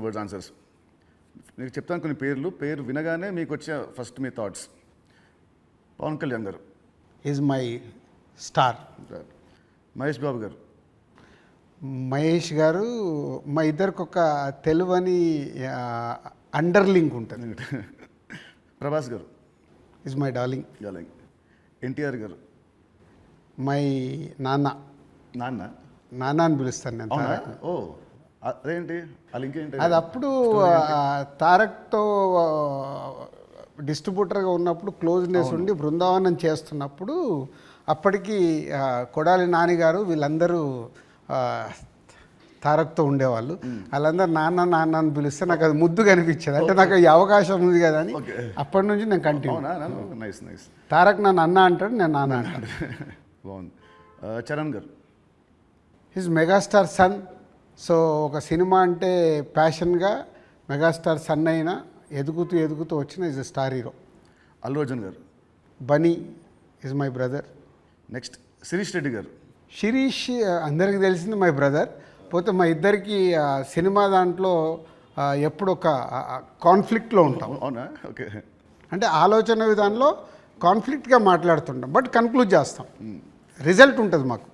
Words answers. మీకు చెప్తాను కొన్ని పేరు వినగానే మీకు వచ్చే ఫస్ట్ మీ థాట్స్. పవన్ కళ్యాణ్ గారు is my star. Mahesh Babu గారు. మహేష్ గారు మా ఇద్దరికి ఒక తెలువని అండర్లింక్ ఉంటుంది. ప్రభాస్ గారు ఈజ్ మై డార్లింగ్. ఎన్టీఆర్ గారు. మై నాన్న. నాన్న అని పిలుస్తాను నేను. ఓ అదేంటి ఆ లింక్ ఏంటి? అది అప్పుడు తారక్తో డిస్ట్రిబ్యూటర్గా ఉన్నప్పుడు క్లోజ్నెస్ ఉండి బృందావనం చేస్తున్నప్పుడు అప్పటికి కొడాలి నానిగారు వీళ్ళందరూ తారక్తో ఉండేవాళ్ళు. వాళ్ళందరూ నాన్న నాన్న అని పిలిస్తే నాకు అది ముద్దుగా అనిపించేది. అంటే నాకు ఈ అవకాశం ఉంది కదా అని అప్పటి నుంచి నేను కంటిన్యూ. తారక్ నన్ను అన్న అంటాడు, నేను నాన్న అంటాడు. బాగుంది. చరణ్ గారు. His megastar son. సో ఒక సినిమా అంటే ప్యాషన్గా మెగాస్టార్ సన్ అయినా ఎదుగుతూ వచ్చిన is a star hero. Allu Arjun గారు. Bunny is my brother. Next Sirish Reddy గారు. శిరీష్ అందరికీ తెలిసింది మై బ్రదర్. పోతే మా ఇద్దరికి సినిమా దాంట్లో ఎప్పుడు ఒక కాన్ఫ్లిక్ట్లో ఉంటాం. అవునా? ఓకే. అంటే ఆలోచన విధానంలో కాన్ఫ్లిక్ట్గా మాట్లాడుతుంటాం, బట్ కన్క్లూడ్ చేస్తాం. రిజల్ట్ ఉంటుంది మాకు.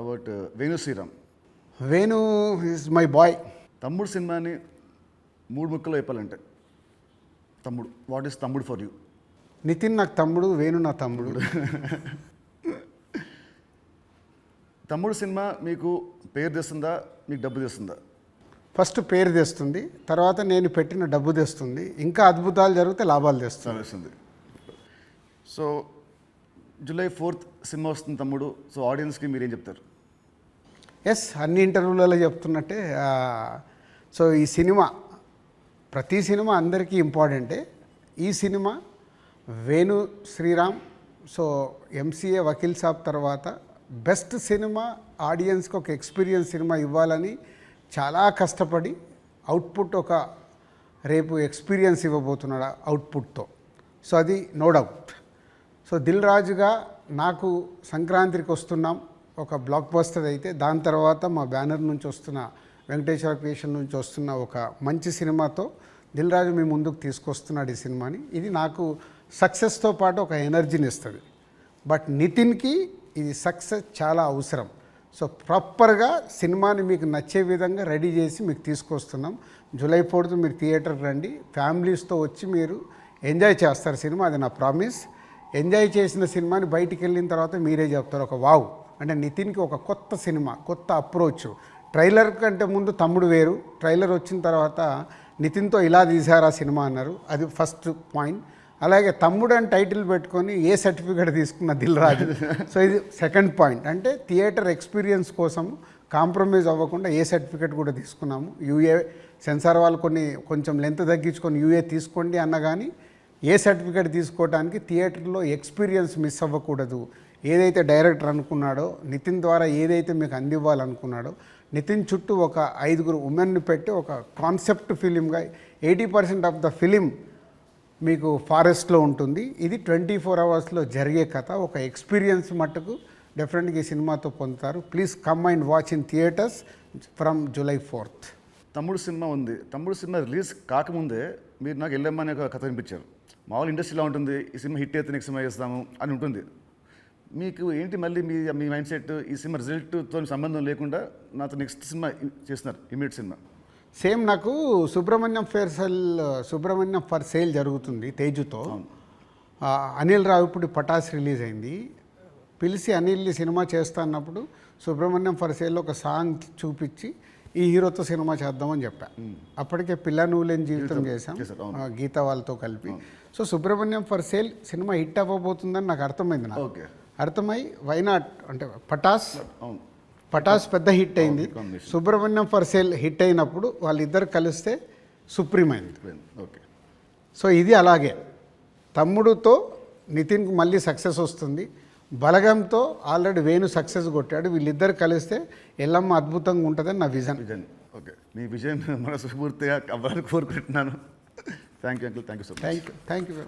About Venu Sriram. Venu is my boy. Thammudu సినిమాని 3 ముక్కలో చెప్పాలంటే Thammudu, what is Thammudu for you? Nithin నాకు తమ్ముడు, వేణు నా తమ్ముడు. తమ్ముడు సినిమా మీకు పేరు తెస్తుందా, మీకు డబ్బు తెస్తుందా? ఫస్ట్ పేరు తెస్తుంది, తర్వాత నేను పెట్టిన డబ్బు తెస్తుంది, ఇంకా అద్భుతాలు జరిగితే లాభాలు తెస్తుంది. సో July 4th సినిమా వస్తుంది తమ్ముడు. సో ఆడియన్స్కి మీరేం చెప్తారు? ఎస్, అన్ని ఇంటర్వ్యూలలో చెప్తున్నట్టే. సో ఈ సినిమా, ప్రతి సినిమా అందరికీ ఇంపార్టెంటే. ఈ సినిమా వేణు శ్రీరామ్, సో ఎంసీఏ వకీల్ సాబ్ తర్వాత బెస్ట్ సినిమా, ఆడియన్స్కి ఒక ఎక్స్పీరియన్స్ సినిమా ఇవ్వాలని చాలా కష్టపడి అవుట్పుట్ ఒక రేపు ఎక్స్పీరియన్స్ ఇవ్వబోతున్నాడు అవుట్పుట్తో. సో అది నో డౌట్. సో దిల్ రాజుగా నాకు సంక్రాంతికి వస్తున్నాం ఒక బ్లాక్ బస్టర్ అయితే, దాని తర్వాత మా బ్యానర్ నుంచి వస్తున్న వెంకటేశ్వర క్రియేషన్ నుంచి వస్తున్న ఒక మంచి సినిమాతో దిల్ రాజు మీ ముందుకు తీసుకొస్తున్నాడు ఈ సినిమాని. ఇది నాకు సక్సెస్తో పాటు ఒక ఎనర్జీని ఇస్తుంది. బట్ నితిన్కి ఇది సక్సెస్ చాలా అవసరం. సో ప్రాపర్గా సినిమాని మీకు నచ్చే విధంగా రెడీ చేసి మీకు తీసుకొస్తున్నాం. July 4th మీరు థియేటర్కి రండి, ఫ్యామిలీస్తో వచ్చి మీరు ఎంజాయ్ చేస్తారు సినిమా, అది నా ప్రామిస్. ఎంజాయ్ చేసిన సినిమాని బయటికి వెళ్ళిన తర్వాత మీరే చెప్తారు ఒక వావ్. అంటే నితిన్కి ఒక కొత్త సినిమా, కొత్త అప్రోచ్. ట్రైలర్ కంటే ముందు తమ్ముడు వేరు, ట్రైలర్ వచ్చిన తర్వాత నితిన్తో ఇలా తీశారా సినిమా అన్నారు, అది ఫస్ట్ పాయింట్. అలాగే తమ్ముడు అని టైటిల్ పెట్టుకొని ఏ సర్టిఫికేట్ తీసుకున్న దిల్ రాజు. సో ఇది సెకండ్ పాయింట్. అంటే థియేటర్ ఎక్స్పీరియన్స్ కోసం కాంప్రమైజ్ అవ్వకుండా ఏ సర్టిఫికేట్ కూడా తీసుకున్నాము. యూఏ సెన్సార్ వాళ్ళు కొంచెం లెంత్ తగ్గించుకొని యూఏ తీసుకోండి అన్న కానీ ఏ సర్టిఫికేట్ తీసుకోవడానికి థియేటర్లో ఎక్స్పీరియన్స్ మిస్ అవ్వకూడదు. ఏదైతే డైరెక్టర్ అనుకున్నాడో, నితిన్ ద్వారా ఏదైతే మీకు అందివ్వాలనుకున్నాడో, నితిన్ చుట్టూ ఒక 5 ఉమెన్ని పెట్టి ఒక కాన్సెప్ట్ ఫిలింగా 80% ఆఫ్ ద ఫిలిం మీకు ఫారెస్ట్లో ఉంటుంది. ఇది 24 అవర్స్లో జరిగే కథ. ఒక ఎక్స్పీరియన్స్ మట్టుకు డెఫినెట్గా ఈ సినిమాతో పొందుతారు. Please come and watch in theatres from July 4th. తమ్ముడు సినిమా ఉంది. తమ్ముడు సినిమా రిలీజ్ కాకముందే మీరు నాకు వెళ్ళమ్మా అనే ఒక కథ వినిపించారు. మామూలు ఇండస్ట్రీలో ఉంటుంది, ఈ సినిమా హిట్ అయితే నెక్స్ట్ సినిమా చేస్తాము అని ఉంటుంది. మీకు ఏంటి మళ్ళీ మీ మైండ్ సెట్? ఈ సినిమా రిజల్ట్తో సంబంధం లేకుండా నాతో నెక్స్ట్ సినిమా చేస్తున్నారు, ఇమీడియట్ సినిమా. సేమ్ నాకు సుబ్రహ్మణ్యం ఫర్ సేల్ జరుగుతుంది తేజుతో. అనిల్ రావిపూడి పటాస్ రిలీజ్ అయింది. పిలిచి అనిల్ సినిమా చేస్తా అన్నప్పుడు సుబ్రహ్మణ్యం ఫర్ సేల్లో ఒక సాంగ్ చూపించి ఈ హీరోతో సినిమా చేద్దామని చెప్పా. అప్పటికే పిల్ల నువ్వు లేని జీవితం చేశాం గీత వాళ్ళతో కలిపి. సో సుబ్రహ్మణ్యం ఫర్ సేల్ సినిమా హిట్ అవ్వబోతుందని నాకు అర్థమైంది. నాకు అర్థమై వైనాట్ అంటే పటాస్ పెద్ద హిట్ అయింది. సుబ్రహ్మణ్యం ఫర్ సేల్ హిట్ అయినప్పుడు వాళ్ళిద్దరు కలిస్తే సుప్రీం అయింది. సో ఇది అలాగే తమ్ముడుతో నితిన్కి మళ్ళీ సక్సెస్ వస్తుంది. బలగంతో ఆల్రెడీ వేణు సక్సెస్ కొట్టాడు. వీళ్ళిద్దరు కలిస్తే ఎల్లమ్మ అద్భుతంగా ఉంటుందని నా విజన్. ఓకే, మీ విజయం మనస్ఫూర్తిగా అవ్వాలని కోరుకుంటున్నాను. Thank you uncle. Thank you so much. Thank you.